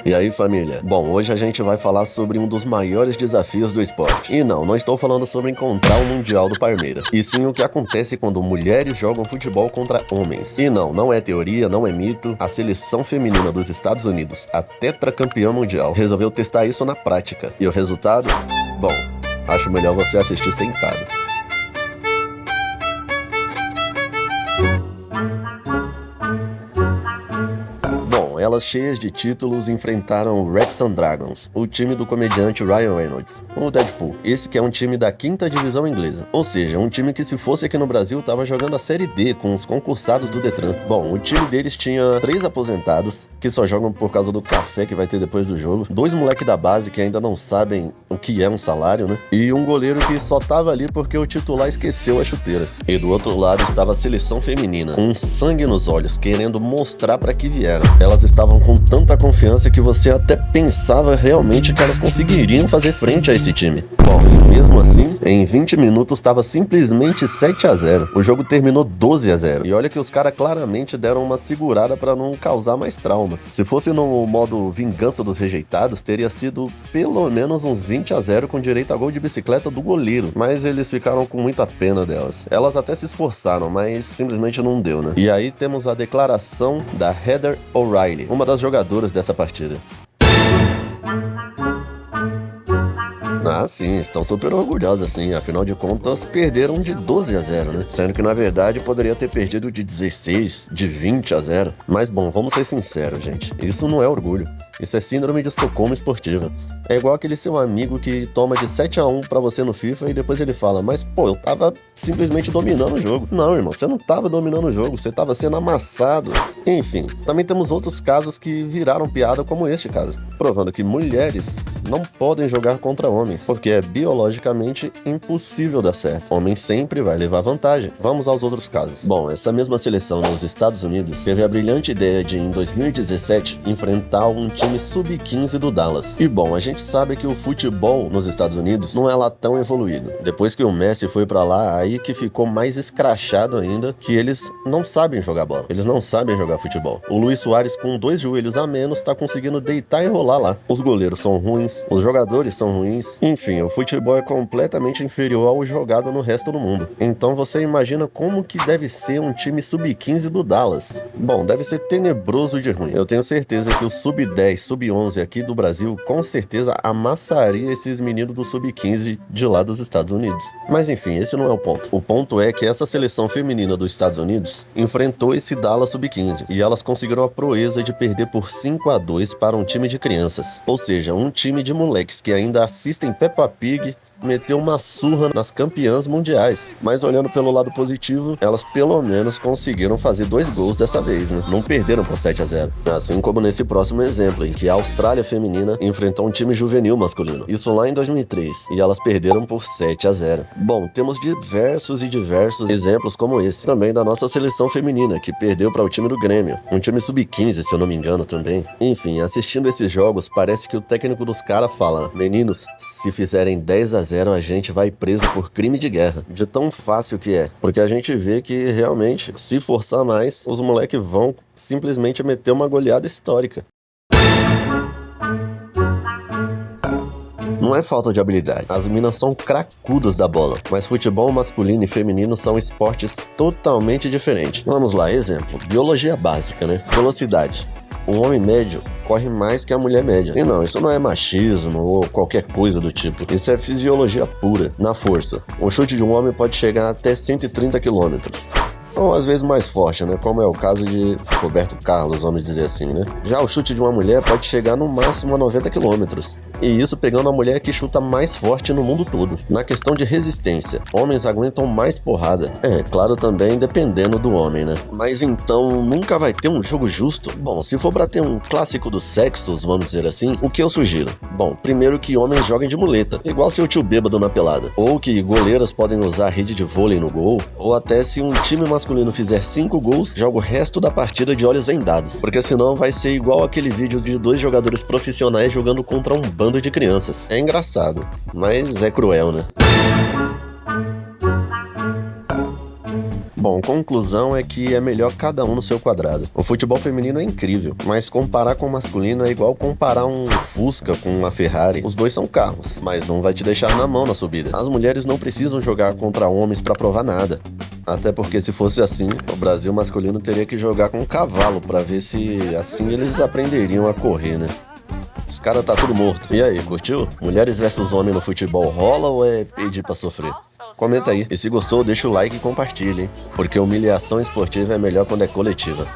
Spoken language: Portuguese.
E aí, família? Bom, hoje a gente vai falar sobre um dos maiores desafios do esporte. E não estou falando sobre encontrar o Mundial do Parmeira. E sim o que acontece quando mulheres jogam futebol contra homens. E não é teoria, não é mito. A seleção feminina dos Estados Unidos, a tetracampeã mundial, resolveu testar isso na prática. E o resultado? Bom, acho melhor você assistir sentado. Elas, cheias de títulos, enfrentaram o Wrexham Dragons, o time do comediante Ryan Reynolds, o Deadpool. Esse que é um time da 5ª divisão inglesa. Ou seja, um time que, se fosse aqui no Brasil, tava jogando a Série D com os concursados do Detran. Bom, o time deles tinha 3 aposentados, que só jogam por causa do café que vai ter depois do jogo, 2 moleques da base que ainda não sabem o que é um salário, né? E um goleiro que só tava ali porque o titular esqueceu a chuteira. E do outro lado estava a seleção feminina, com sangue nos olhos, querendo mostrar pra que vieram. Elas estavam com tanta confiança que você até pensava realmente que elas conseguiriam fazer frente a esse time. Bom, e mesmo assim, em 20 minutos estava simplesmente 7-0. O jogo terminou 12-0. E olha que os caras claramente deram uma segurada para não causar mais trauma. Se fosse no modo vingança dos rejeitados, teria sido pelo menos uns 20-0 com direito a gol de bicicleta do goleiro. Mas eles ficaram com muita pena delas. Elas até se esforçaram, mas simplesmente não deu, né? E aí temos a declaração da Heather O'Reilly, uma das jogadoras dessa partida. Ah, sim, estão super orgulhosas, sim. Afinal de contas, perderam de 12-0, né? Sendo que, na verdade, poderia ter perdido de 16, de 20-0. Mas, bom, vamos ser sinceros, gente. Isso não é orgulho. Isso é síndrome de Estocolmo esportiva. É igual aquele seu amigo que toma de 7-1 pra você no FIFA e depois ele fala: mas, pô, eu tava simplesmente dominando o jogo. Não, irmão, você não tava dominando o jogo, você tava sendo amassado. Enfim, também temos outros casos que viraram piada, como este caso, provando que mulheres não podem jogar contra homens, porque é biologicamente impossível dar certo. Homem sempre vai levar vantagem. Vamos aos outros casos. Bom, essa mesma seleção nos Estados Unidos teve a brilhante ideia de, em 2017, enfrentar um time sub-15 do Dallas. E bom, a gente sabe que o futebol nos Estados Unidos não é lá tão evoluído. Depois que o Messi foi pra lá, aí que ficou mais escrachado ainda, que eles não sabem jogar bola. Eles não sabem jogar futebol. O Luis Suárez, com 2 joelhos a menos, tá conseguindo deitar e rolar lá. Os goleiros são ruins, os jogadores são ruins. Enfim, o futebol é completamente inferior ao jogado no resto do mundo. Então você imagina como que deve ser um time sub-15 do Dallas. Bom, deve ser tenebroso de ruim. Eu tenho certeza que o sub-10, sub-11 aqui do Brasil, com certeza amassaria esses meninos do sub-15 de lá dos Estados Unidos. Mas enfim, esse não é o ponto. O ponto é que essa seleção feminina dos Estados Unidos enfrentou esse Dallas sub-15 e elas conseguiram a proeza de perder por 5-2 para um time de crianças. Ou seja, um time de moleques que ainda assistem Peppa Pig meteu uma surra nas campeãs mundiais. Mas olhando pelo lado positivo, elas pelo menos conseguiram fazer 2 gols dessa vez, né? Não perderam por 7-0. Assim como nesse próximo exemplo, em que a Austrália feminina enfrentou um time juvenil masculino. Isso lá em 2003. E elas perderam por 7-0. Bom, temos diversos exemplos como esse. Também da nossa seleção feminina, que perdeu para o time do Grêmio. Um time sub-15, se eu não me engano também. Enfim, assistindo esses jogos, parece que o técnico dos caras fala: meninos, se fizerem 10-0, a gente vai preso por crime de guerra. De tão fácil que é. Porque a gente vê que realmente, se forçar mais, os moleques vão simplesmente meter uma goleada histórica. Não é falta de habilidade. As minas são cracudas da bola. Mas futebol masculino e feminino são esportes totalmente diferentes. Vamos lá, exemplo. Biologia básica, né? Velocidade. O homem médio corre mais que a mulher média. E não, isso não é machismo ou qualquer coisa do tipo. Isso é fisiologia pura. Na força, o chute de um homem pode chegar até 130 km. Ou às vezes mais forte, né? Como é o caso de Roberto Carlos, vamos dizer assim, né? Já o chute de uma mulher pode chegar no máximo a 90 km. E isso pegando a mulher que chuta mais forte no mundo todo. Na questão de resistência, homens aguentam mais porrada. É, claro, também dependendo do homem, né? Mas então, nunca vai ter um jogo justo? Bom, se for pra ter um clássico dos sexos, vamos dizer assim, o que eu sugiro? Bom, primeiro que homens joguem de muleta, igual seu tio bêbado na pelada. Ou que goleiras podem usar rede de vôlei no gol. Ou até se um time masculino fizer 5 gols, joga o resto da partida de olhos vendados. Porque senão vai ser igual aquele vídeo de 2 jogadores profissionais jogando contra um bando de crianças. É engraçado, mas é cruel, né? Bom, conclusão é que é melhor cada um no seu quadrado. O futebol feminino é incrível, mas comparar com o masculino é igual comparar um Fusca com uma Ferrari. Os dois são carros, mas um vai te deixar na mão na subida. As mulheres não precisam jogar contra homens pra provar nada. Até porque se fosse assim, o Brasil masculino teria que jogar com um cavalo pra ver se assim eles aprenderiam a correr, né? Esse cara tá tudo morto. E aí, curtiu? Mulheres versus homem no futebol rola ou é pedir pra sofrer? Comenta aí. E se gostou, deixa o like e compartilha, hein? Porque humilhação esportiva é melhor quando é coletiva.